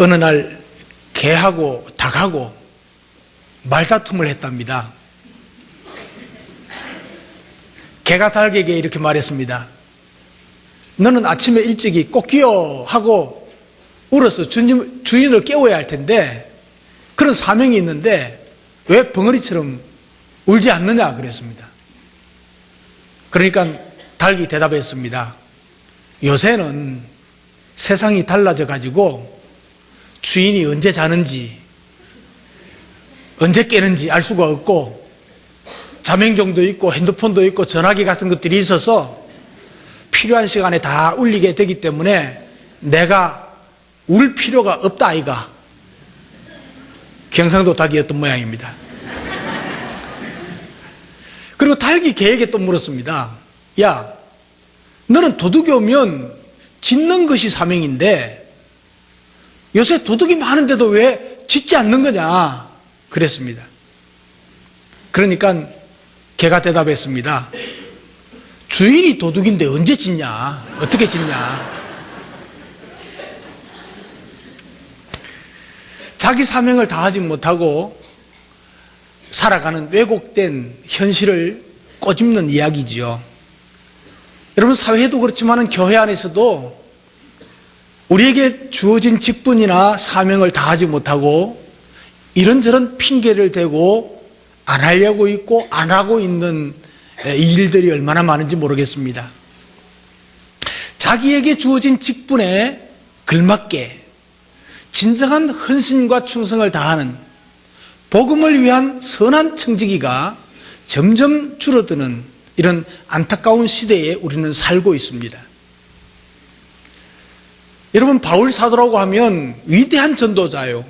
어느 날 개하고 닭하고 말다툼을 했답니다. 개가 닭에게 이렇게 말했습니다. 너는 아침에 일찍이 꼬끼요 하고 울어서 주인을 깨워야 할 텐데 그런 사명이 있는데 왜 벙어리처럼 울지 않느냐 그랬습니다. 그러니까 닭이 대답했습니다. 요새는 세상이 달라져 가지고 주인이 언제 자는지 언제 깨는지 알 수가 없고 자명종도 있고 핸드폰도 있고 전화기 같은 것들이 있어서 필요한 시간에 다 울리게 되기 때문에 내가 울 필요가 없다 아이가. 경상도 닭이었던 모양입니다. 그리고 닭이 개에게 또 물었습니다. 야, 너는 도둑이 오면 짖는 것이 사명인데 요새 도둑이 많은데도 왜 짖지 않는 거냐 그랬습니다. 그러니까 개가 대답했습니다. 주인이 도둑인데 언제 짖냐? 어떻게 짖냐? 자기 사명을 다하지 못하고 살아가는 왜곡된 현실을 꼬집는 이야기지요. 여러분, 사회도 그렇지만 교회 안에서도 우리에게 주어진 직분이나 사명을 다하지 못하고 이런저런 핑계를 대고 안 하려고 있고 안 하고 있는 일들이 얼마나 많은지 모르겠습니다. 자기에게 주어진 직분에 걸맞게 진정한 헌신과 충성을 다하는 복음을 위한 선한 청지기가 점점 줄어드는 이런 안타까운 시대에 우리는 살고 있습니다. 여러분, 바울 사도라고 하면 위대한 전도자요.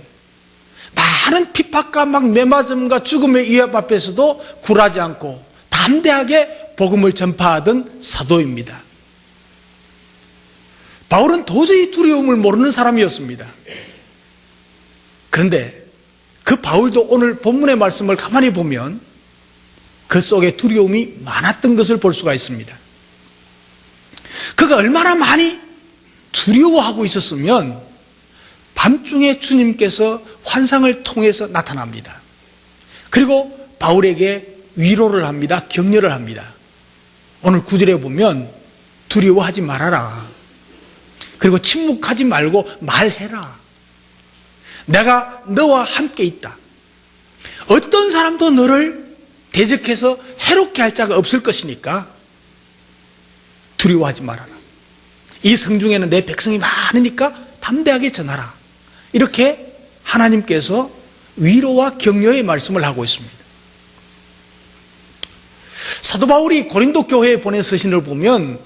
많은 핍박과 매맞음과 죽음의 위협 앞에서도 굴하지 않고 담대하게 복음을 전파하던 사도입니다. 바울은 도저히 두려움을 모르는 사람이었습니다. 그런데 그 바울도 오늘 본문의 말씀을 가만히 보면 그 속에 두려움이 많았던 것을 볼 수가 있습니다. 그가 얼마나 많이 두려워하고 있었으면 밤중에 주님께서 환상을 통해서 나타납니다. 그리고 바울에게 위로를 합니다. 격려를 합니다. 오늘 9절에 보면 두려워하지 말아라. 그리고 침묵하지 말고 말해라. 내가 너와 함께 있다. 어떤 사람도 너를 대적해서 해롭게 할 자가 없을 것이니까 두려워하지 말아라. 이 성중에는 내 백성이 많으니까 담대하게 전하라. 이렇게 하나님께서 위로와 격려의 말씀을 하고 있습니다. 사도 바울이 고린도 교회에 보낸 서신을 보면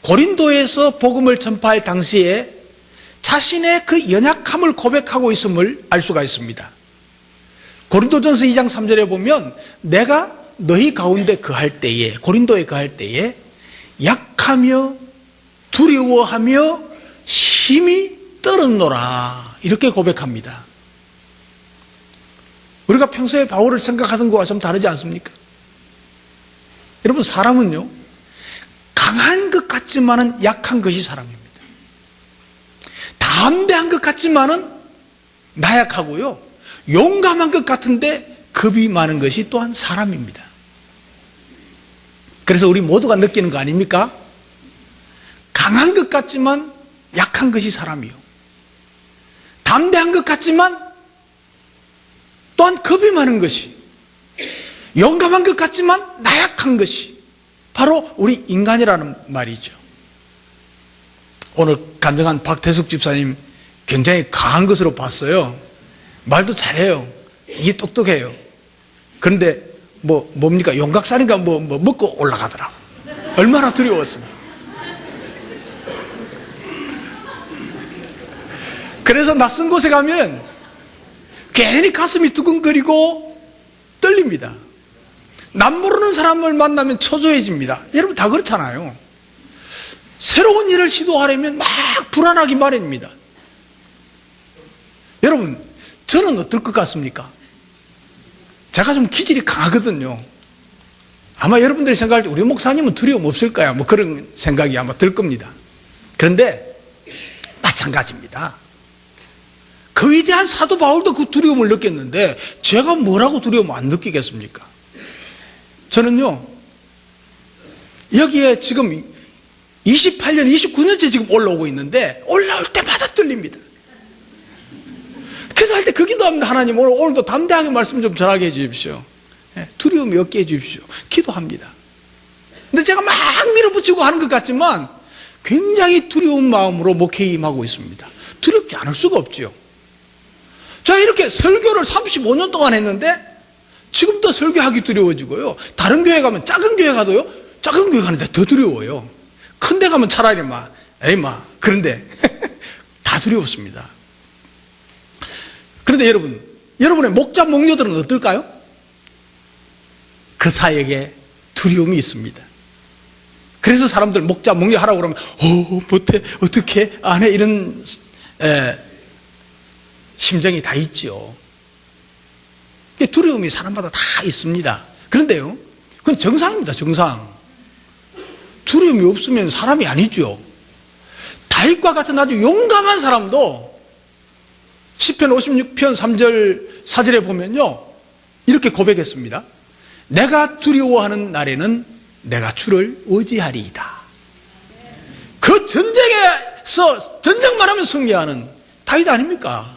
고린도에서 복음을 전파할 당시에 자신의 그 연약함을 고백하고 있음을 알 수가 있습니다. 고린도전서 2장 3절에 보면 내가 너희 가운데 거할 때에, 고린도에 거할 때에 약하며 두려워하며 힘이 떨었노라 이렇게 고백합니다. 우리가 평소에 바울을 생각하던 것과 좀 다르지 않습니까? 여러분, 사람은요 강한 것 같지만은 약한 것이 사람입니다. 담대한 것 같지만은 나약하고요, 용감한 것 같은데 겁이 많은 것이 또한 사람입니다. 그래서 우리 모두가 느끼는 거 아닙니까? 강한 것 같지만 약한 것이 사람이요, 담대한 것 같지만 또한 겁이 많은 것이, 용감한 것 같지만 나약한 것이 바로 우리 인간이라는 말이죠. 오늘 간증한 박태숙 집사님 굉장히 강한 것으로 봤어요. 말도 잘해요. 이게 똑똑해요. 그런데 뭡니까? 용각살인가 먹고 올라가더라고. 얼마나 두려웠습니까? 그래서 낯선 곳에 가면 괜히 가슴이 두근거리고 떨립니다. 남 모르는 사람을 만나면 초조해집니다. 여러분 다 그렇잖아요. 새로운 일을 시도하려면 막 불안하기 마련입니다. 여러분, 저는 어떨 것 같습니까? 제가 좀 기질이 강하거든요. 아마 여러분들이 생각할 때 우리 목사님은 두려움 없을까요? 그런 생각이 아마 들 겁니다. 그런데 마찬가지입니다. 그 위대한 사도 바울도 그 두려움을 느꼈는데 제가 뭐라고 두려움 안 느끼겠습니까? 저는요, 여기에 지금 28년, 29년째 지금 올라오고 있는데 올라올 때마다 떨립니다. 기도할 때 그 기도합니다. 하나님 오늘도 담대하게 말씀 좀 전하게 해주십시오. 두려움이 없게 해주십시오. 기도합니다. 근데 제가 막 밀어붙이고 하는 것 같지만 굉장히 두려운 마음으로 목회에 임하고 있습니다. 두렵지 않을 수가 없죠. 제가 이렇게 설교를 35년 동안 했는데 지금도 설교하기 두려워지고요. 다른 교회 가면 작은 교회 가도요, 작은 교회 가는데 더 두려워요. 큰 데 가면 차라리 그런데 다 두려웠습니다. 그런데 여러분의 목자 목녀들은 어떨까요? 그 사역에 두려움이 있습니다. 그래서 사람들 목자 목녀 하라고 그러면 못해, 어떻게 안 해, 이런 심정이 다 있죠. 두려움이 사람마다 다 있습니다. 그런데요, 그건 정상입니다. 정상. 두려움이 없으면 사람이 아니죠. 다윗과 같은 아주 용감한 사람도 시편 56편 3절 4절에 보면요, 이렇게 고백했습니다. 내가 두려워하는 날에는 내가 주를 의지하리이다. 그 전쟁에서 전쟁만 하면 승리하는 다윗 아닙니까?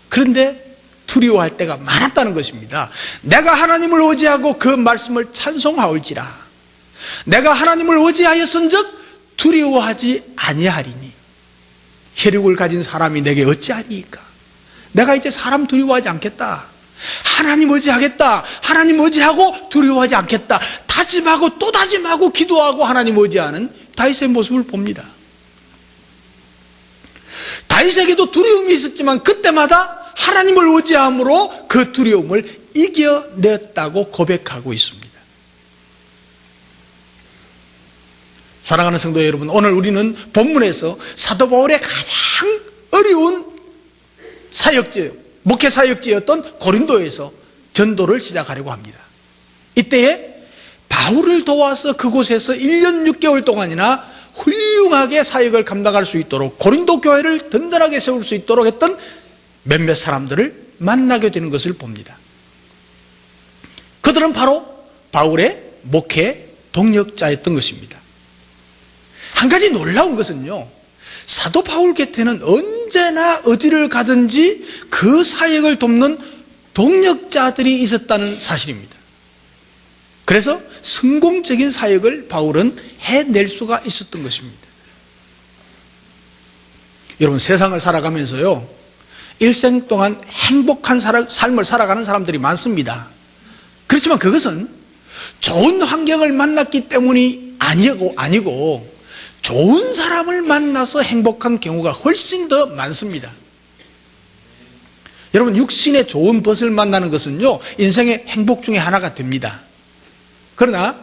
그런데 두려워할 때가 많았다는 것입니다. 내가 하나님을 의지하고 그 말씀을 찬송하올지라. 내가 하나님을 의지하였은즉 두려워하지 아니하리니 혈육을 가진 사람이 내게 어찌하리이까. 내가 이제 사람 두려워하지 않겠다. 하나님 의지하겠다. 하나님 의지하고 두려워하지 않겠다. 다짐하고 또 다짐하고 기도하고 하나님 의지하는 다윗의 모습을 봅니다. 다윗에게도 두려움이 있었지만 그때마다 하나님을 의지함으로 그 두려움을 이겨냈다고 고백하고 있습니다. 사랑하는 성도 여러분, 오늘 우리는 본문에서 사도 바울의 가장 어려운 사역지, 목회 사역지였던 고린도에서 전도를 시작하려고 합니다. 이때에 바울을 도와서 그곳에서 1년 6개월 동안이나 훌륭하게 사역을 감당할 수 있도록 고린도 교회를 든든하게 세울 수 있도록 했던 몇몇 사람들을 만나게 되는 것을 봅니다. 그들은 바로 바울의 목회 동력자였던 것입니다. 한 가지 놀라운 것은요, 사도 바울 곁에는 언제나 어디를 가든지 그 사역을 돕는 동력자들이 있었다는 사실입니다. 그래서 성공적인 사역을 바울은 해낼 수가 있었던 것입니다. 여러분, 세상을 살아가면서요, 일생 동안 행복한 삶을 살아가는 사람들이 많습니다. 그렇지만 그것은 좋은 환경을 만났기 때문이 아니고 좋은 사람을 만나서 행복한 경우가 훨씬 더 많습니다. 여러분, 육신의 좋은 벗을 만나는 것은요, 인생의 행복 중에 하나가 됩니다. 그러나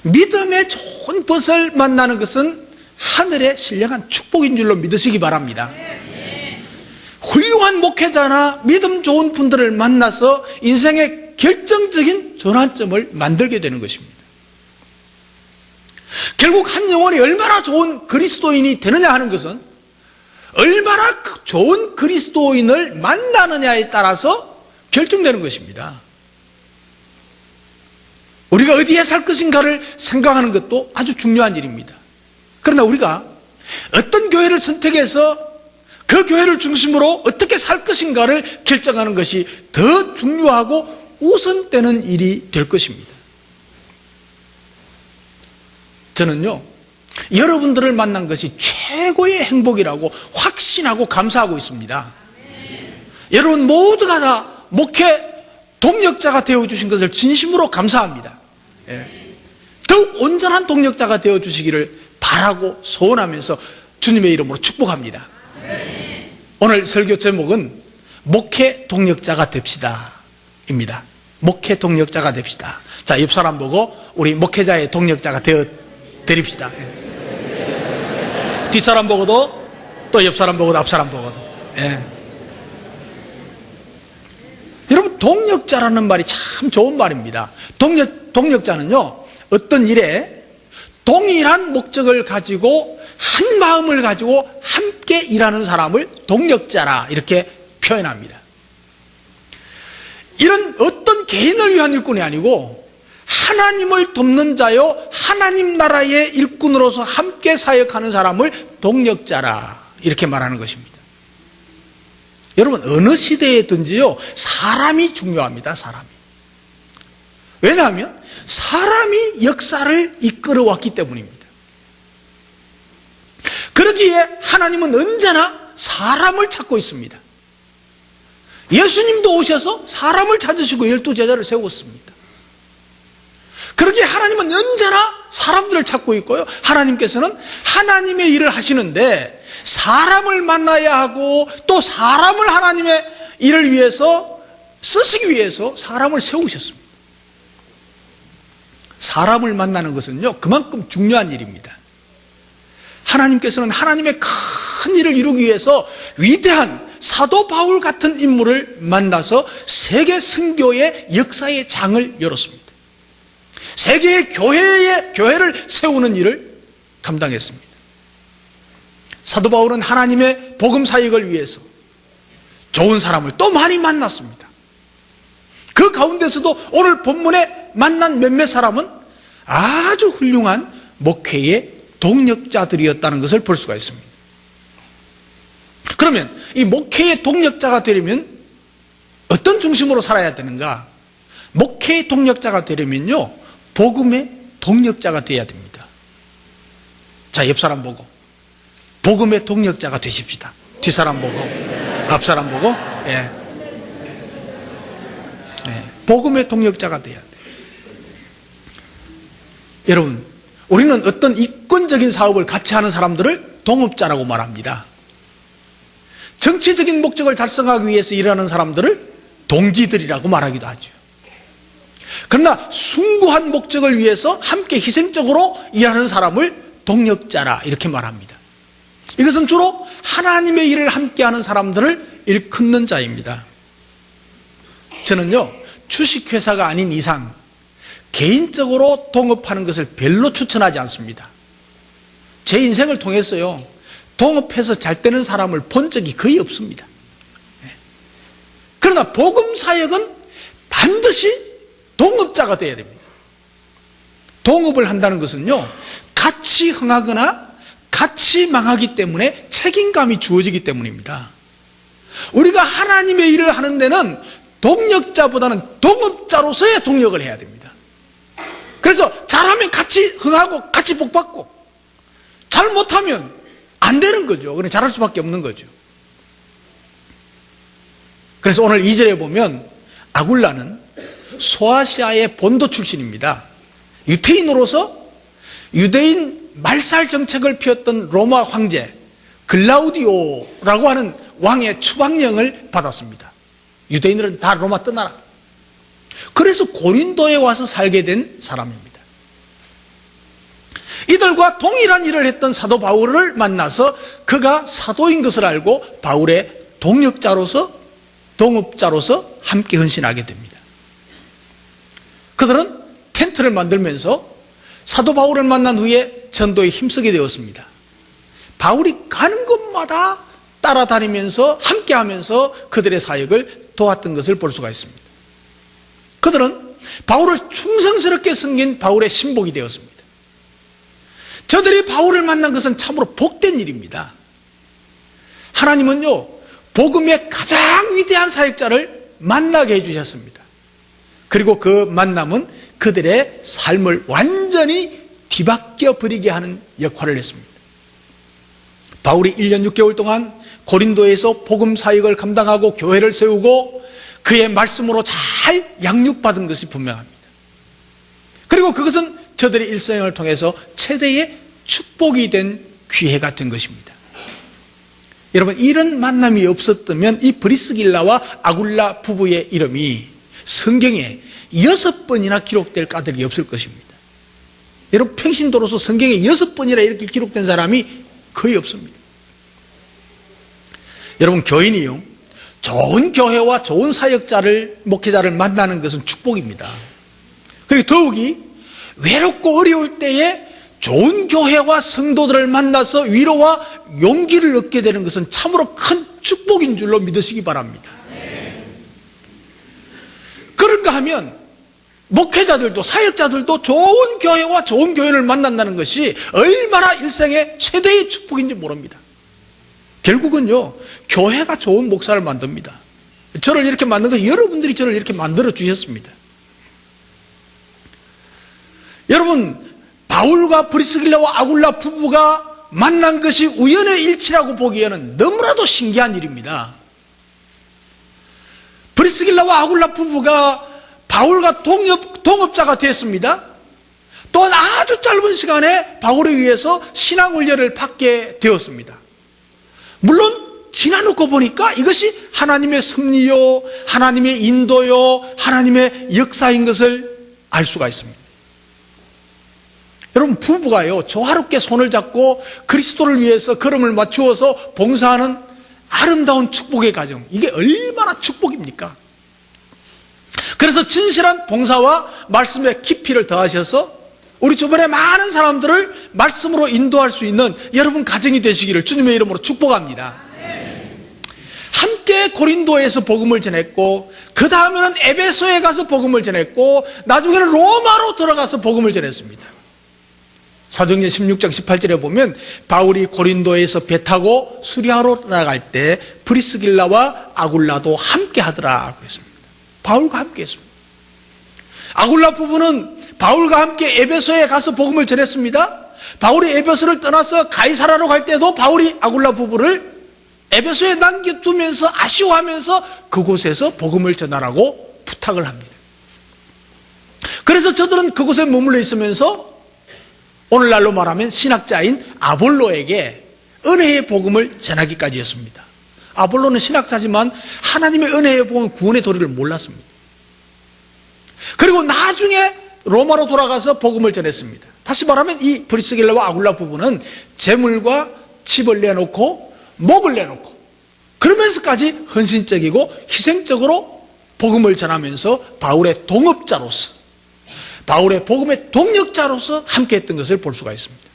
믿음의 좋은 벗을 만나는 것은 하늘의 신령한 축복인 줄로 믿으시기 바랍니다. 훌륭한 목회자나 믿음 좋은 분들을 만나서 인생의 결정적인 전환점을 만들게 되는 것입니다. 결국 한 영혼이 얼마나 좋은 그리스도인이 되느냐 하는 것은 얼마나 좋은 그리스도인을 만나느냐에 따라서 결정되는 것입니다. 우리가 어디에 살 것인가를 생각하는 것도 아주 중요한 일입니다. 그러나 우리가 어떤 교회를 선택해서 그 교회를 중심으로 어떻게 살 것인가를 결정하는 것이 더 중요하고 우선되는 일이 될 것입니다. 저는요, 여러분들을 만난 것이 최고의 행복이라고 확신하고 감사하고 있습니다. 여러분 모두가 다 목회 동력자가 되어주신 것을 진심으로 감사합니다. 더욱 온전한 동력자가 되어주시기를 바라고 소원하면서 주님의 이름으로 축복합니다. 오늘 설교 제목은 목회 동력자가 됩시다 입니다. 목회 동력자가 됩시다. 자, 옆 사람 보고 우리 목회자의 동력자가 되어 드립시다. 뒷사람 보고도 또 옆사람 보고도 앞사람 보고도. 여러분, 동력자라는 말이 참 좋은 말입니다. 동력자는요, 어떤 일에 동일한 목적을 가지고 한 마음을 가지고 함께 일하는 사람을 동력자라 이렇게 표현합니다. 이런 어떤 개인을 위한 일꾼이 아니고 하나님을 돕는 자요 하나님 나라의 일꾼으로서 함께 사역하는 사람을 동력자라 이렇게 말하는 것입니다. 여러분, 어느 시대에든지요 사람이 중요합니다. 사람이. 왜냐하면 사람이 역사를 이끌어왔기 때문입니다. 그러기에 하나님은 언제나 사람을 찾고 있습니다. 예수님도 오셔서 사람을 찾으시고 12제자를 세웠습니다. 그러기에 하나님은 언제나 사람들을 찾고 있고요, 하나님께서는 하나님의 일을 하시는데 사람을 만나야 하고 또 사람을 하나님의 일을 위해서 쓰시기 위해서 사람을 세우셨습니다. 사람을 만나는 것은요 그만큼 중요한 일입니다. 하나님께서는 하나님의 큰 일을 이루기 위해서 위대한 사도 바울 같은 인물을 만나서 세계 선교의 역사의 장을 열었습니다. 세계의 교회를 세우는 일을 감당했습니다. 사도 바울은 하나님의 복음 사역을 위해서 좋은 사람을 또 많이 만났습니다. 그 가운데서도 오늘 본문에 만난 몇몇 사람은 아주 훌륭한 목회의 동력자들이었다는 것을 볼 수가 있습니다. 그러면 이 목회의 동력자가 되려면 어떤 중심으로 살아야 되는가? 목회의 동력자가 되려면요 복음의 동력자가 되어야 됩니다. 자, 옆 사람 보고 복음의 동력자가 되십시다. 뒷 사람 보고 앞 사람 보고 복음의 동력자가 되어야 돼요. 여러분, 우리는 어떤 이권적인 사업을 같이 하는 사람들을 동업자라고 말합니다. 정치적인 목적을 달성하기 위해서 일하는 사람들을 동지들이라고 말하기도 하죠. 그러나 숭고한 목적을 위해서 함께 희생적으로 일하는 사람을 동력자라 이렇게 말합니다. 이것은 주로 하나님의 일을 함께하는 사람들을 일컫는 자입니다. 저는요 주식회사가 아닌 이상 개인적으로 동업하는 것을 별로 추천하지 않습니다. 제 인생을 통해서요 동업해서 잘 되는 사람을 본 적이 거의 없습니다. 그러나 복음 사역은 반드시 동업자가 되어야 됩니다. 동업을 한다는 것은요 같이 흥하거나 같이 망하기 때문에 책임감이 주어지기 때문입니다. 우리가 하나님의 일을 하는 데는 동력자보다는 동업자로서의 동력을 해야 됩니다. 그래서 잘하면 같이 흥하고 같이 복받고 잘못하면 안 되는 거죠. 그냥 잘할 수밖에 없는 거죠. 그래서 오늘 2절에 보면 아굴라는 소아시아의 본도 출신입니다. 유태인으로서 유대인 말살 정책을 피웠던 로마 황제 글라우디오라고 하는 왕의 추방령을 받았습니다. 유대인들은 다 로마 떠나라. 그래서 고린도에 와서 살게 된 사람입니다. 이들과 동일한 일을 했던 사도 바울을 만나서 그가 사도인 것을 알고 바울의 동력자로서 동업자로서 함께 헌신하게 됩니다. 그들은 텐트를 만들면서 사도 바울을 만난 후에 전도에 힘쓰게 되었습니다. 바울이 가는 곳마다 따라다니면서 함께하면서 그들의 사역을 도왔던 것을 볼 수가 있습니다. 그들은 바울을 충성스럽게 섬긴 바울의 신복이 되었습니다. 저들이 바울을 만난 것은 참으로 복된 일입니다. 하나님은요 복음의 가장 위대한 사역자를 만나게 해주셨습니다. 그리고 그 만남은 그들의 삶을 완전히 뒤바뀌어 버리게 하는 역할을 했습니다. 바울이 1년 6개월 동안 고린도에서 복음 사역을 감당하고 교회를 세우고 그의 말씀으로 잘 양육받은 것이 분명합니다. 그리고 그것은 저들의 일생을 통해서 최대의 축복이 된 기회가 된 것입니다. 여러분, 이런 만남이 없었다면 이 브리스길라와 아굴라 부부의 이름이 성경에 6번이나 기록될 까닭이 없을 것입니다. 여러분, 평신도로서 성경에 6번이나 이렇게 기록된 사람이 거의 없습니다. 여러분, 교인이요 좋은 교회와 좋은 사역자를 목회자를 만나는 것은 축복입니다. 그리고 더욱이 외롭고 어려울 때에 좋은 교회와 성도들을 만나서 위로와 용기를 얻게 되는 것은 참으로 큰 축복인 줄로 믿으시기 바랍니다. 그런가 하면 목회자들도 사역자들도 좋은 교회와 좋은 교회를 만난다는 것이 얼마나 일생의 최대의 축복인지 모릅니다. 결국은요, 교회가 좋은 목사를 만듭니다. 저를 이렇게 만든 거 여러분들이 저를 이렇게 만들어 주셨습니다. 여러분, 바울과 브리스길라와 아굴라 부부가 만난 것이 우연의 일치라고 보기에는 너무나도 신기한 일입니다. 브리스길라와 아굴라 부부가 바울과 동업자가 됐습니다. 또한 아주 짧은 시간에 바울에 의해서 신앙훈련을 받게 되었습니다. 물론 지나놓고 보니까 이것이 하나님의 섭리요, 하나님의 인도요, 하나님의 역사인 것을 알 수가 있습니다. 여러분, 부부가요, 조화롭게 손을 잡고 그리스도를 위해서 걸음을 맞추어서 봉사하는 아름다운 축복의 가정, 이게 얼마나 축복입니까? 그래서 진실한 봉사와 말씀의 깊이를 더하셔서 우리 주변의 많은 사람들을 말씀으로 인도할 수 있는 여러분 가정이 되시기를 주님의 이름으로 축복합니다. 함께 고린도에서 복음을 전했고, 그 다음에는 에베소에 가서 복음을 전했고, 나중에는 로마로 들어가서 복음을 전했습니다. 사도행전 16장 18절에 보면 바울이 고린도에서 배 타고 수리아로 나갈 때 브리스길라와 아굴라도 함께 하더라 그랬습니다. 바울과 함께 했습니다. 아굴라 부부는 바울과 함께 에베소에 가서 복음을 전했습니다. 바울이 에베소를 떠나서 가이사라로 갈 때도 바울이 아굴라 부부를 에베소에 남겨두면서 아쉬워하면서 그곳에서 복음을 전하라고 부탁을 합니다. 그래서 저들은 그곳에 머물러 있으면서 오늘날로 말하면 신학자인 아볼로에게 은혜의 복음을 전하기까지 했습니다. 아볼로는 신학자지만 하나님의 은혜의 복음, 구원의 도리를 몰랐습니다. 그리고 나중에 로마로 돌아가서 복음을 전했습니다. 다시 말하면 이 브리스길라와 아굴라 부부는 재물과 집을 내놓고 목을 내놓고 그러면서까지 헌신적이고 희생적으로 복음을 전하면서 바울의 동업자로서, 바울의 복음의 동력자로서 함께했던 것을 볼 수가 있습니다.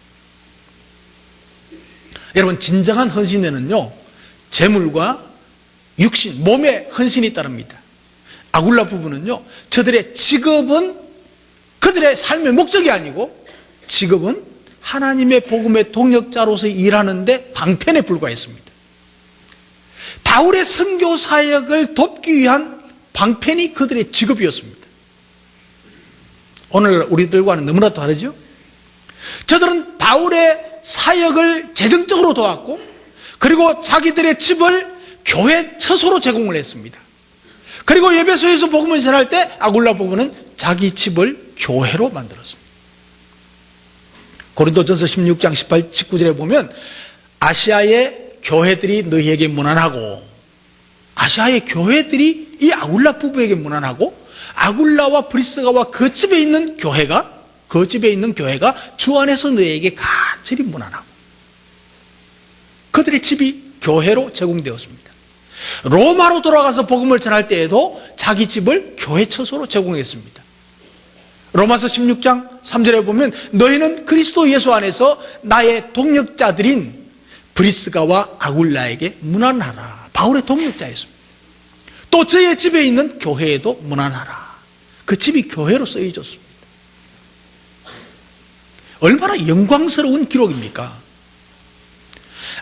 여러분, 진정한 헌신에는요, 재물과 육신, 몸의 헌신이 따릅니다. 아굴라 부부는요, 저들의 직업은 그들의 삶의 목적이 아니고 직업은 하나님의 복음의 동력자로서 일하는데 방편에 불과했습니다. 바울의 선교 사역을 돕기 위한 방편이 그들의 직업이었습니다. 오늘 우리들과는 너무나 다르죠? 저들은 바울의 사역을 재정적으로 도왔고, 그리고 자기들의 집을 교회 처소로 제공을 했습니다. 그리고 에베소에서 복음을 전할 때 아굴라 부부는 자기 집을 교회로 만들었습니다. 고린도전서 16장 19절에 보면 아시아의 교회들이 너희에게 문안하고, 아시아의 교회들이 이 아굴라 부부에게 문안하고, 아굴라와 브리스가와 그 집에 있는 교회가 주 안에서 너희에게 간절히 문안하고, 그들의 집이 교회로 제공되었습니다. 로마로 돌아가서 복음을 전할 때에도 자기 집을 교회 처소로 제공했습니다. 로마서 16장 3절에 보면 너희는 그리스도 예수 안에서 나의 동력자들인 브리스가와 아굴라에게 문안하라. 바울의 동력자였습니다. 또 저의 집에 있는 교회에도 문안하라. 그 집이 교회로 쓰여졌습니다. 얼마나 영광스러운 기록입니까?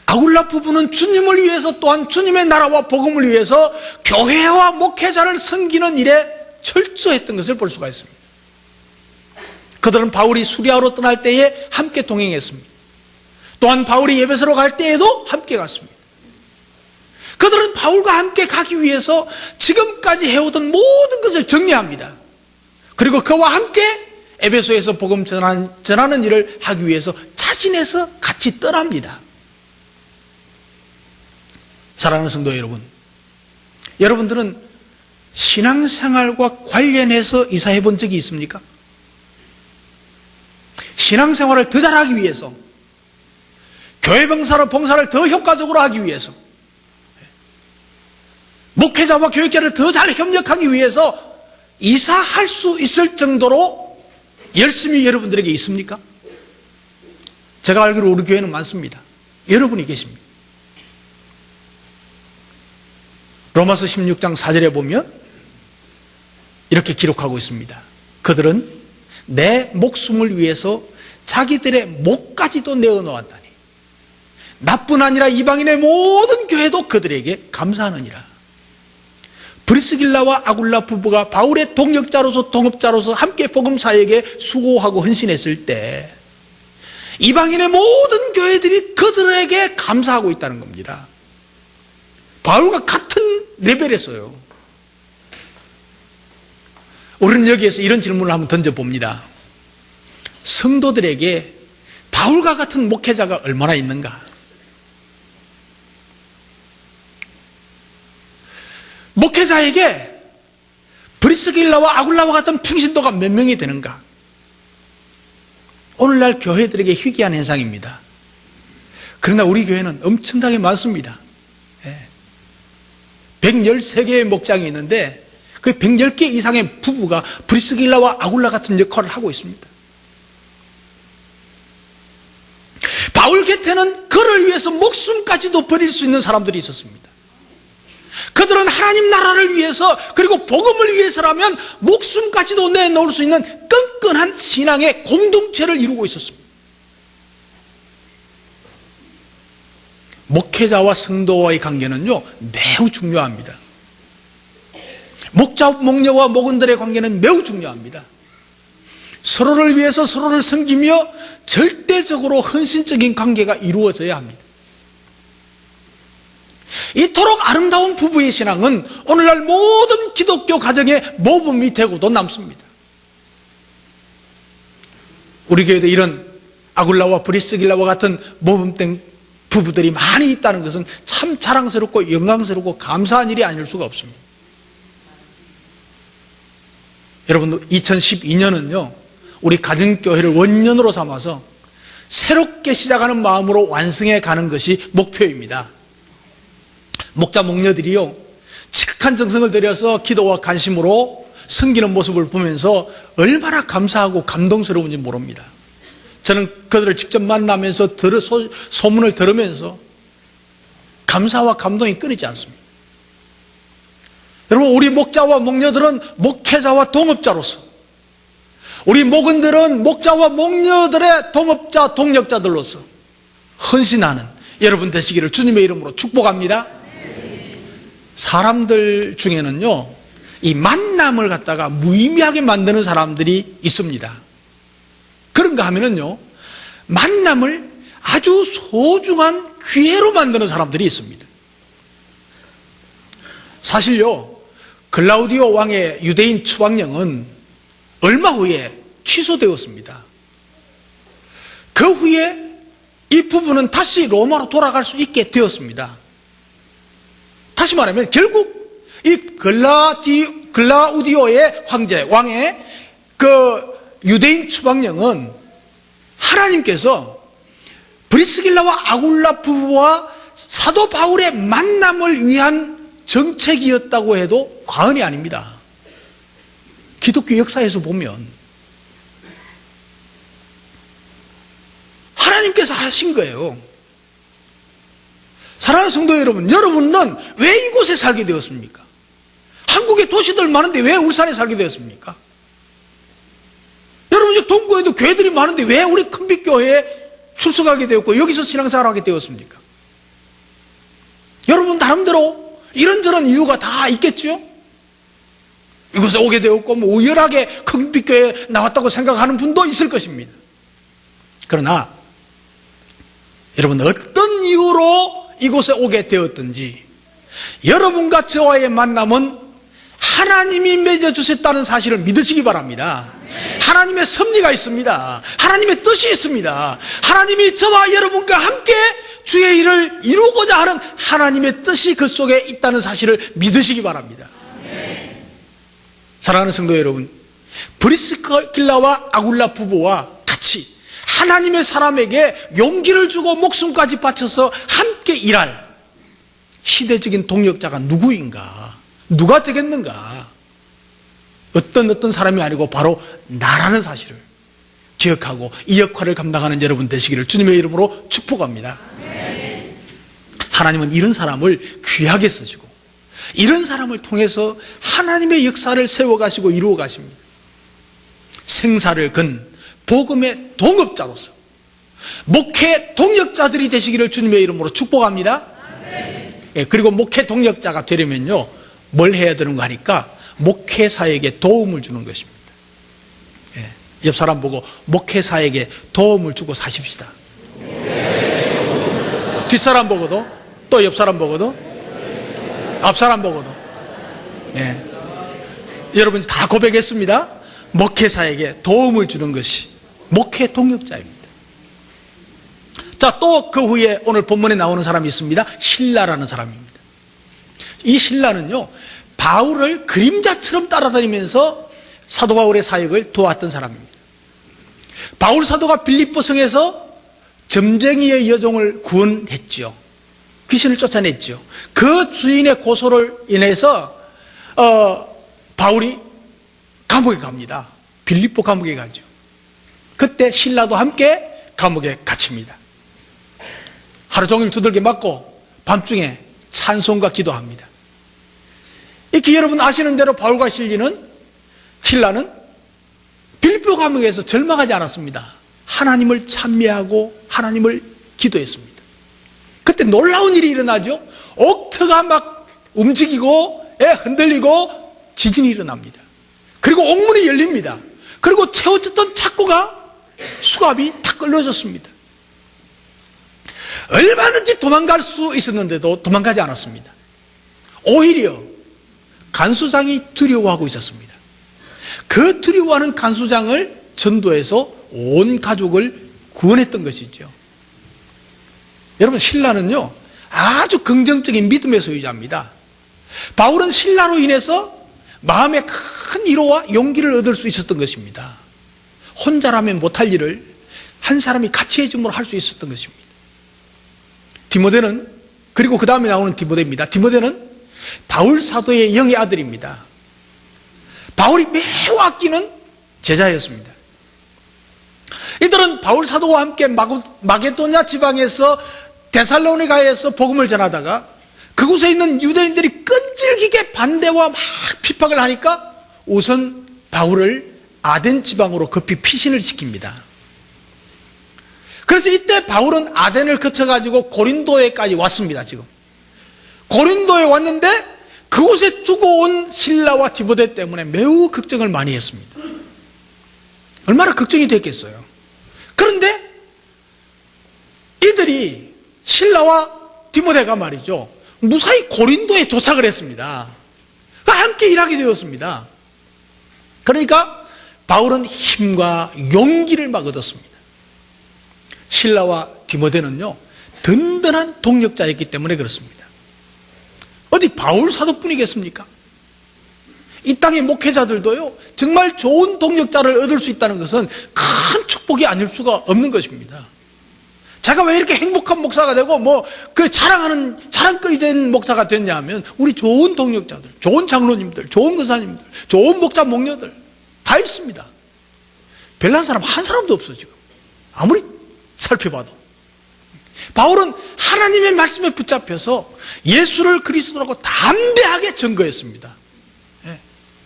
아굴라 부부는 주님을 위해서, 또한 주님의 나라와 복음을 위해서 교회와 목회자를 섬기는 일에 철저했던 것을 볼 수가 있습니다. 그들은 바울이 수리아로 떠날 때에 함께 동행했습니다. 또한 바울이 에베소로 갈 때에도 함께 갔습니다. 그들은 바울과 함께 가기 위해서 지금까지 해오던 모든 것을 정리합니다. 그리고 그와 함께 에베소에서 복음 전하는 일을 하기 위해서 자신에서 같이 떠납니다. 사랑하는 성도 여러분, 여러분들은 신앙생활과 관련해서 이사해 본 적이 있습니까? 신앙생활을 더 잘하기 위해서, 교회 봉사를 더 효과적으로 하기 위해서, 목회자와 교육자를 더 잘 협력하기 위해서 이사할 수 있을 정도로 열심히 여러분들에게 있습니까? 제가 알기로 우리 교회는 많습니다. 여러분이 계십니다. 로마서 16장 4절에 보면 이렇게 기록하고 있습니다. 그들은 내 목숨을 위해서 자기들의 목까지도 내어놓았다니 나뿐 아니라 이방인의 모든 교회도 그들에게 감사하느니라. 브리스길라와 아굴라 부부가 바울의 동역자로서 동업자로서 함께 복음 사역에 수고하고 헌신했을 때 이방인의 모든 교회들이 그들에게 감사하고 있다는 겁니다. 바울과 같은 레벨에서요. 우리는 여기에서 이런 질문을 한번 던져봅니다. 성도들에게 바울과 같은 목회자가 얼마나 있는가? 목회자에게 브리스길라와 아굴라와 같은 평신도가 몇 명이 되는가? 오늘날 교회들에게 희귀한 현상입니다. 그러나 우리 교회는 엄청나게 많습니다. 113개의 목장이 있는데 그 110개 이상의 부부가 브리스길라와 아굴라 같은 역할을 하고 있습니다. 바울 곁에는 그를 위해서 목숨까지도 버릴 수 있는 사람들이 있었습니다. 그들은 하나님 나라를 위해서 그리고 복음을 위해서라면 목숨까지도 내놓을 수 있는 끈끈한 신앙의 공동체를 이루고 있었습니다. 목회자와 성도와의 관계는요 매우 중요합니다. 목자, 목녀와 목원들의 관계는 매우 중요합니다. 서로를 위해서 서로를 섬기며 절대적으로 헌신적인 관계가 이루어져야 합니다. 이토록 아름다운 부부의 신앙은 오늘날 모든 기독교 가정의 모범이 되고도 남습니다. 우리 교회도 이런 아굴라와 브리스길라와 같은 모범된 부부들이 많이 있다는 것은 참 자랑스럽고 영광스럽고 감사한 일이 아닐 수가 없습니다. 여러분 2012년은요 우리 가정교회를 원년으로 삼아서 새롭게 시작하는 마음으로 완성해 가는 것이 목표입니다. 목자 목녀들이요 지극한 정성을 들여서 기도와 관심으로 섬기는 모습을 보면서 얼마나 감사하고 감동스러운지 모릅니다. 저는 그들을 직접 만나면서 소문을 들으면서 감사와 감동이 끊이지 않습니다. 여러분 우리 목자와 목녀들은 목회자와 동업자로서 우리 목원들은 목자와 목녀들의 동업자 동역자들로서 헌신하는 여러분 되시기를 주님의 이름으로 축복합니다. 사람들 중에는요 이 만남을 갖다가 무의미하게 만드는 사람들이 있습니다. 그런가 하면은요 만남을 아주 소중한 기회로 만드는 사람들이 있습니다. 사실요 글라우디오 왕의 유대인 추방령은 얼마 후에 취소되었습니다. 그 후에 이 부부는 다시 로마로 돌아갈 수 있게 되었습니다. 다시 말하면 결국 이 글라우디오의 황제, 왕의 그 유대인 추방령은 하나님께서 브리스길라와 아굴라 부부와 사도 바울의 만남을 위한 정책이었다고 해도 과언이 아닙니다. 기독교 역사에서 보면 하나님께서 하신 거예요. 사랑하는 성도 여러분, 여러분은 왜 이곳에 살게 되었습니까? 한국에 도시들 많은데 왜 울산에 살게 되었습니까? 여러분 이제 동구에도 교회들이 많은데 왜 우리 큰빛교회에 출석하게 되었고 여기서 신앙생활하게 되었습니까? 여러분 나름대로 이런저런 이유가 다 있겠지요? 이곳에 오게 되었고 뭐 우연하게 큰빛교회에 나왔다고 생각하는 분도 있을 것입니다. 그러나 여러분 어떤 이유로 이곳에 오게 되었든지 여러분과 저와의 만남은 하나님이 맺어주셨다는 사실을 믿으시기 바랍니다. 하나님의 섭리가 있습니다. 하나님의 뜻이 있습니다. 하나님이 저와 여러분과 함께 주의 일을 이루고자 하는 하나님의 뜻이 그 속에 있다는 사실을 믿으시기 바랍니다. 사랑하는 성도 여러분, 브리스길라와 아굴라 부부와 같이 하나님의 사람에게 용기를 주고 목숨까지 바쳐서 함께 일할 시대적인 동역자가 누구인가? 누가 되겠는가? 어떤 사람이 아니고 바로 나라는 사실을 기억하고 이 역할을 감당하는 여러분 되시기를 주님의 이름으로 축복합니다. 하나님은 이런 사람을 귀하게 쓰시고 이런 사람을 통해서 하나님의 역사를 세워가시고 이루어가십니다. 생사를 건 복음의 동업자로서 목회 동역자들이 되시기를 주님의 이름으로 축복합니다. 예, 그리고 목회 동역자가 되려면요, 뭘 해야 되는가 하니까 목회사에게 도움을 주는 것입니다. 예, 옆 사람 보고 목회사에게 도움을 주고 사십시다. 뒷사람 보고도, 또 옆 사람 보고도, 앞 사람 보고도. 예, 여러분 다 고백했습니다. 목회사에게 도움을 주는 것이 목회 동역자입니다. 자, 또 그 후에 오늘 본문에 나오는 사람이 있습니다. 실라라는 사람입니다. 이 실라는요, 바울을 그림자처럼 따라다니면서 사도 바울의 사역을 도왔던 사람입니다. 바울 사도가 빌립보 성에서 점쟁이의 여종을 구원했죠. 귀신을 쫓아냈죠. 그 주인의 고소를 인해서 바울이 감옥에 갑니다. 빌립보 감옥에 가죠. 그때 실라도 함께 감옥에 갇힙니다. 하루 종일 두들겨 맞고 밤중에 찬송과 기도합니다. 이렇게 여러분 아시는 대로 바울과 실라는 빌립보 감옥에서 절망하지 않았습니다. 하나님을 찬미하고 하나님을 기도했습니다. 그때 놀라운 일이 일어나죠. 옥터가 막 움직이고 흔들리고 지진이 일어납니다. 그리고 옥문이 열립니다. 그리고 채워졌던 착고가 수갑이 다 끌어졌습니다. 얼마든지 도망갈 수 있었는데도 도망가지 않았습니다. 오히려 간수장이 두려워하고 있었습니다. 그 두려워하는 간수장을 전도해서 온 가족을 구원했던 것이죠. 여러분, 실라는요 아주 긍정적인 믿음의 소유자입니다. 바울은 실라로 인해서 마음의 큰 위로와 용기를 얻을 수 있었던 것입니다. 혼자라면 못할 일을 한 사람이 같이 해줌으로 할 수 있었던 것입니다. 디모데는, 그리고 그 다음에 나오는 디모데입니다. 디모데는 바울 사도의 영의 아들입니다. 바울이 매우 아끼는 제자였습니다. 이들은 바울 사도와 함께 마게도냐 지방에서 데살로니가에서 복음을 전하다가 그곳에 있는 유대인들이 끈질기게 반대와 막 핍박을 하니까 우선 바울을 아덴 지방으로 급히 피신을 시킵니다. 그래서 이때 바울은 아덴을 거쳐가지고 고린도에까지 왔습니다. 지금 고린도에 왔는데 그곳에 두고 온 실라와 디모데 때문에 매우 걱정을 많이 했습니다. 얼마나 걱정이 됐겠어요. 그런데 이들이 실라와 디모데가 말이죠, 무사히 고린도에 도착을 했습니다. 함께 일하게 되었습니다. 그러니까 바울은 힘과 용기를 막 얻었습니다. 실라와 디모데는요 든든한 동력자였기 때문에 그렇습니다. 어디 바울 사도뿐이겠습니까? 이 땅의 목회자들도요 정말 좋은 동력자를 얻을 수 있다는 것은 큰 축복이 아닐 수가 없는 것입니다. 제가 왜 이렇게 행복한 목사가 되고 그 자랑거리 된 목사가 됐냐 하면 우리 좋은 동력자들, 좋은 장로님들, 좋은 권사님들, 좋은 목자 목녀들 다 있습니다. 별난 사람 한 사람도 없어. 지금 아무리 살펴봐도. 바울은 하나님의 말씀에 붙잡혀서 예수를 그리스도라고 담대하게 증거했습니다.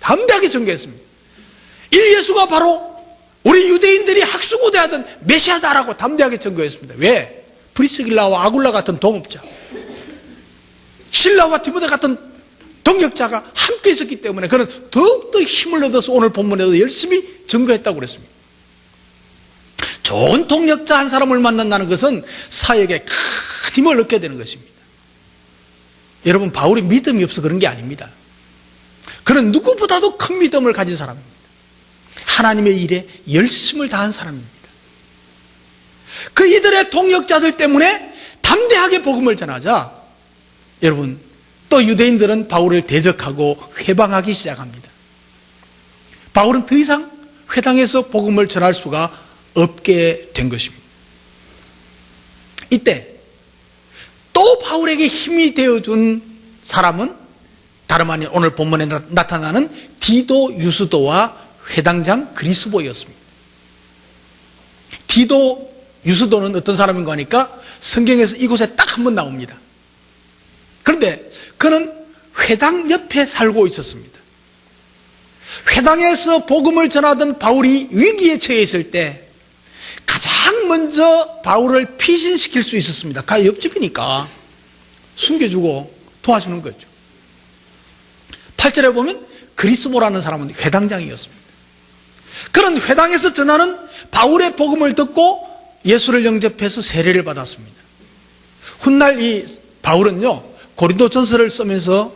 담대하게 증거했습니다. 이 예수가 바로 우리 유대인들이 학수고대하던 메시아다라고 담대하게 증거했습니다. 왜? 브리스길라와 아굴라 같은 동업자, 실라와 디모데 같은 동역자가 함께 있었기 때문에 그는 더욱더 힘을 얻어서 오늘 본문에도 열심히 증거했다고 그랬습니다. 좋은 동역자 한 사람을 만난다는 것은 사역에 큰 힘을 얻게 되는 것입니다. 여러분, 바울이 믿음이 없어 그런 게 아닙니다. 그는 누구보다도 큰 믿음을 가진 사람입니다. 하나님의 일에 열심을 다한 사람입니다. 그 이들의 동역자들 때문에 담대하게 복음을 전하자 여러분 또 유대인들은 바울을 대적하고 회방하기 시작합니다. 바울은 더 이상 회당에서 복음을 전할 수가 없게 된 것입니다. 이때 또 바울에게 힘이 되어준 사람은 다름 아닌 오늘 본문에 나타나는 디도 유스도와 회당장 그리스보였습니다. 디도 유스도는 어떤 사람인가 하니까 성경에서 이곳에 딱 한 번 나옵니다. 그런데 그는 회당 옆에 살고 있었습니다. 회당에서 복음을 전하던 바울이 위기에 처해 있을 때 가장 먼저 바울을 피신시킬 수 있었습니다. 옆집이니까 숨겨주고 도와주는 거죠. 8절에 보면 그리스모라는 사람은 회당장이었습니다. 그런 회당에서 전하는 바울의 복음을 듣고 예수를 영접해서 세례를 받았습니다. 훗날 이 바울은요, 고린도전서를 쓰면서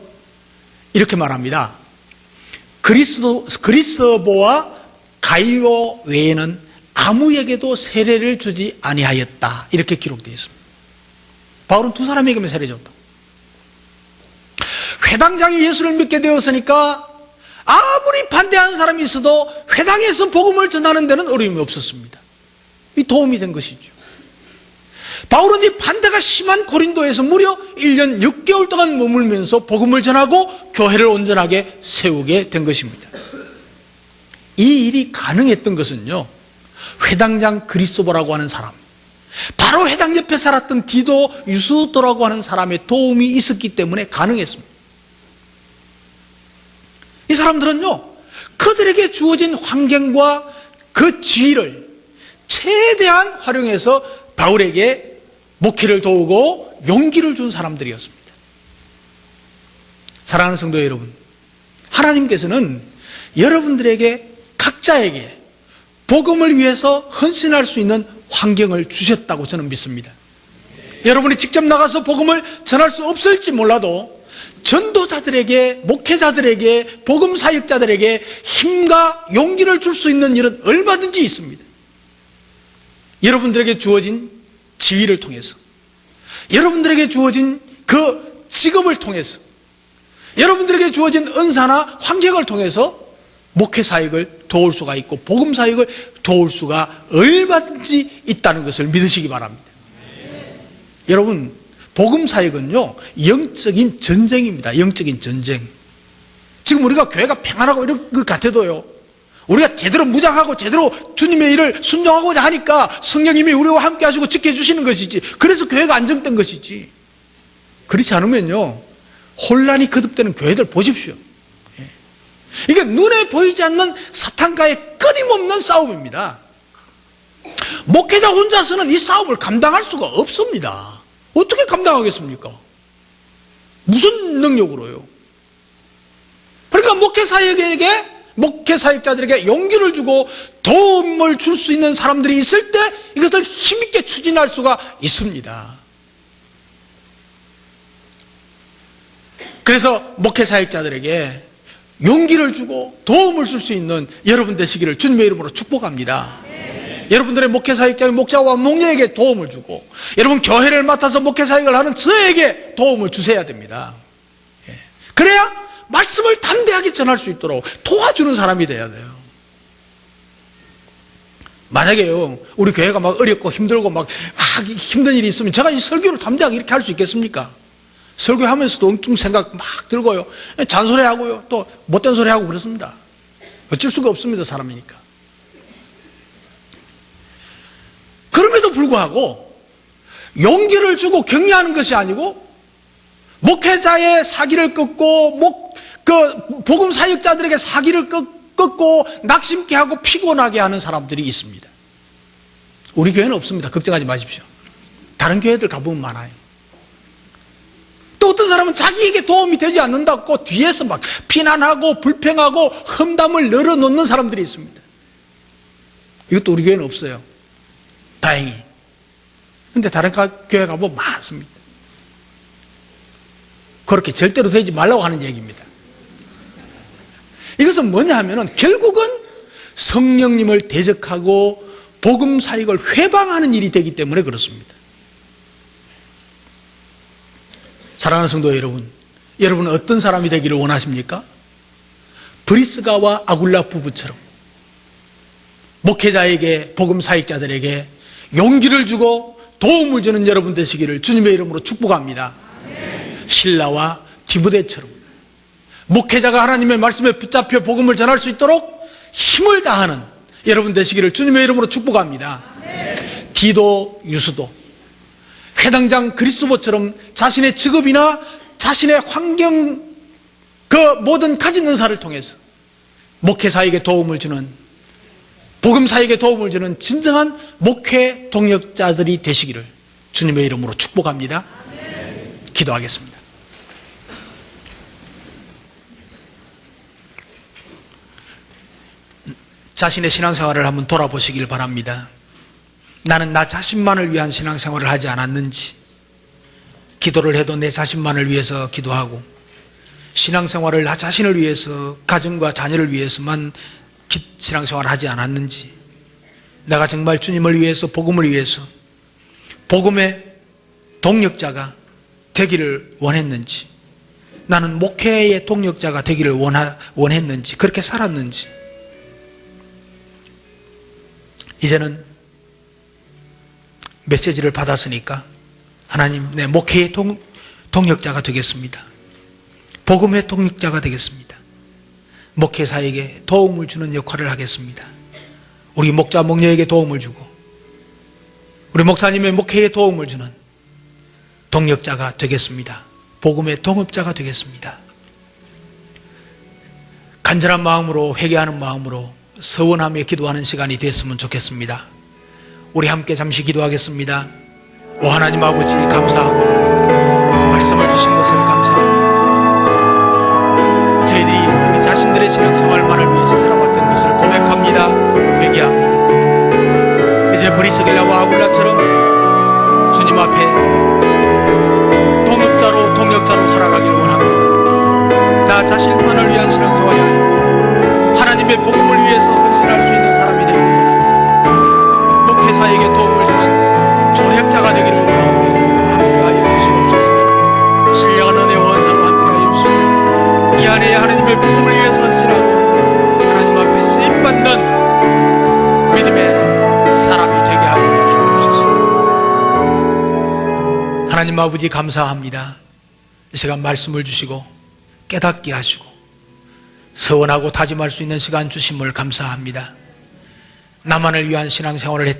이렇게 말합니다. 그리스도와 가이오 외에는 아무에게도 세례를 주지 아니하였다. 이렇게 기록되어 있습니다. 바울은 두 사람에게만 세례 줬다. 회당장이 예수를 믿게 되었으니까 아무리 반대하는 사람이 있어도 회당에서 복음을 전하는 데는 어려움이 없었습니다. 이 도움이 된 것이죠. 바울은 이 반대가 심한 고린도에서 무려 1년 6개월 동안 머물면서 복음을 전하고 교회를 온전하게 세우게 된 것입니다. 이 일이 가능했던 것은요, 회당장 그리스도라고 하는 사람, 바로 회당 옆에 살았던 디도 유스도라고 하는 사람의 도움이 있었기 때문에 가능했습니다. 이 사람들은요, 그들에게 주어진 환경과 그 지위를 최대한 활용해서 바울에게 목회를 도우고 용기를 준 사람들이었습니다. 사랑하는 성도 여러분, 하나님께서는 여러분들에게 각자에게 복음을 위해서 헌신할 수 있는 환경을 주셨다고 저는 믿습니다. 여러분이 직접 나가서 복음을 전할 수 없을지 몰라도 전도자들에게, 목회자들에게, 복음 사역자들에게 힘과 용기를 줄 수 있는 일은 얼마든지 있습니다. 여러분들에게 주어진 지위를 통해서, 여러분들에게 주어진 그 직업을 통해서, 여러분들에게 주어진 은사나 환경을 통해서 목회 사역을 도울 수가 있고 복음 사역을 도울 수가 얼마든지 있다는 것을 믿으시기 바랍니다. 여러분, 복음 사역은요, 영적인 전쟁입니다. 영적인 전쟁. 지금 우리가 교회가 평안하고 이런 것 같아도요, 우리가 제대로 무장하고 제대로 주님의 일을 순종하고자 하니까 성령님이 우리와 함께 하시고 지켜주시는 것이지, 그래서 교회가 안정된 것이지, 그렇지 않으면요, 혼란이 거듭되는 교회들 보십시오. 이게 눈에 보이지 않는 사탄과의 끊임없는 싸움입니다. 목회자 혼자서는 이 싸움을 감당할 수가 없습니다. 어떻게 감당하겠습니까? 무슨 능력으로요? 그러니까 목회 사역자들에게 용기를 주고 도움을 줄 수 있는 사람들이 있을 때 이것을 힘있게 추진할 수가 있습니다. 그래서 목회 사역자들에게 용기를 주고 도움을 줄 수 있는 여러분 되시기를 주님의 이름으로 축복합니다. 여러분들의 목회 사역자인 목자와 목녀에게 도움을 주고, 여러분 교회를 맡아서 목회 사역을 하는 저에게 도움을 주셔야 됩니다. 그래야 말씀을 담대하게 전할 수 있도록 도와주는 사람이 돼야 돼요. 만약에요, 우리 교회가 막 어렵고 힘들고 막 힘든 일이 있으면 제가 이 설교를 담대하게 이렇게 할 수 있겠습니까? 설교하면서도 엉뚱 생각 막 들고요, 잔소리하고요, 또 못된 소리하고 그렇습니다. 어쩔 수가 없습니다. 사람이니까. 그럼에도 불구하고 용기를 주고 격려하는 것이 아니고 목회자의 사기를 끊고 복음 사역자들에게 사기를 끊고 낙심케 하고 피곤하게 하는 사람들이 있습니다. 우리 교회는 없습니다. 걱정하지 마십시오. 다른 교회들 가보면 많아요. 또 어떤 사람은 자기에게 도움이 되지 않는다고 뒤에서 막 비난하고 불평하고 험담을 늘어놓는 사람들이 있습니다. 이것도 우리 교회는 없어요. 다행히. 근데 다른 교회 가보면 많습니다. 그렇게 절대로 되지 말라고 하는 얘기입니다. 이것은 뭐냐 하면은 결국은 성령님을 대적하고 복음 사역을 회방하는 일이 되기 때문에 그렇습니다. 사랑하는 성도 여러분, 여러분은 어떤 사람이 되기를 원하십니까? 브리스가와 아굴라 부부처럼 목회자에게, 복음 사역자들에게 용기를 주고 도움을 주는 여러분 되시기를 주님의 이름으로 축복합니다. 실라와 디모데처럼 목회자가 하나님의 말씀에 붙잡혀 복음을 전할 수 있도록 힘을 다하는 여러분 되시기를 주님의 이름으로 축복합니다. 디도, 유스도, 회당장 그리스도처럼 자신의 직업이나 자신의 환경 그 모든 가진 은사를 통해서 목회사에게 도움을 주는, 복음사에게 도움을 주는 진정한 목회 동력자들이 되시기를 주님의 이름으로 축복합니다. 기도하겠습니다. 자신의 신앙생활을 한번 돌아보시길 바랍니다. 나는 나 자신만을 위한 신앙생활을 하지 않았는지, 기도를 해도 내 자신만을 위해서 기도하고, 신앙생활을 나 자신을 위해서, 가정과 자녀를 위해서만 신앙생활을 하지 않았는지, 내가 정말 주님을 위해서, 복음을 위해서 복음의 동력자가 되기를 원했는지, 나는 목회의 동력자가 되기를 원했는지, 그렇게 살았는지, 이제는 메시지를 받았으니까 하나님, 내 목회의 동력자가 되겠습니다. 복음의 동력자가 되겠습니다. 목회사에게 도움을 주는 역할을 하겠습니다. 우리 목자 목녀에게 도움을 주고, 우리 목사님의 목회에 도움을 주는 동력자가 되겠습니다. 복음의 동업자가 되겠습니다. 간절한 마음으로, 회개하는 마음으로 서원하며 기도하는 시간이 됐으면 좋겠습니다. 우리 함께 잠시 기도하겠습니다. 오 하나님 아버지, 감사합니다. 말씀을 주신 것을 감사합니다. 저희들이 우리 자신들의 신앙생활만을 위해서 살아왔던 것을 고백합니다. 회개합니다. 이제 브리스길라와 아굴라처럼 주님 앞에 동업자로, 동력자로 살아가길 원합니다. 나 자신만을 위한 신앙생활이 아니고 하나님의 복음을 위해서 헌신할 수 있는 사람이 되기를 원합니다. 목회사에게 도움을 주는 조력자가 되기를 원하오니 주여 함께하여 주시옵소서. 신령한 은혜 원사로 함께하여 주시고, 이 안에 하나님의 복음을 위해서 헌신하고 하나님 앞에 쓰임받는 믿음의 사람이 되게 하여 주옵소서. 하나님 아버지, 감사합니다. 이 시간 말씀을 주시고 깨닫게 하시고 서원하고 다짐할 수 있는 시간 주심을 감사합니다. 나만을 위한 신앙생활을 했다.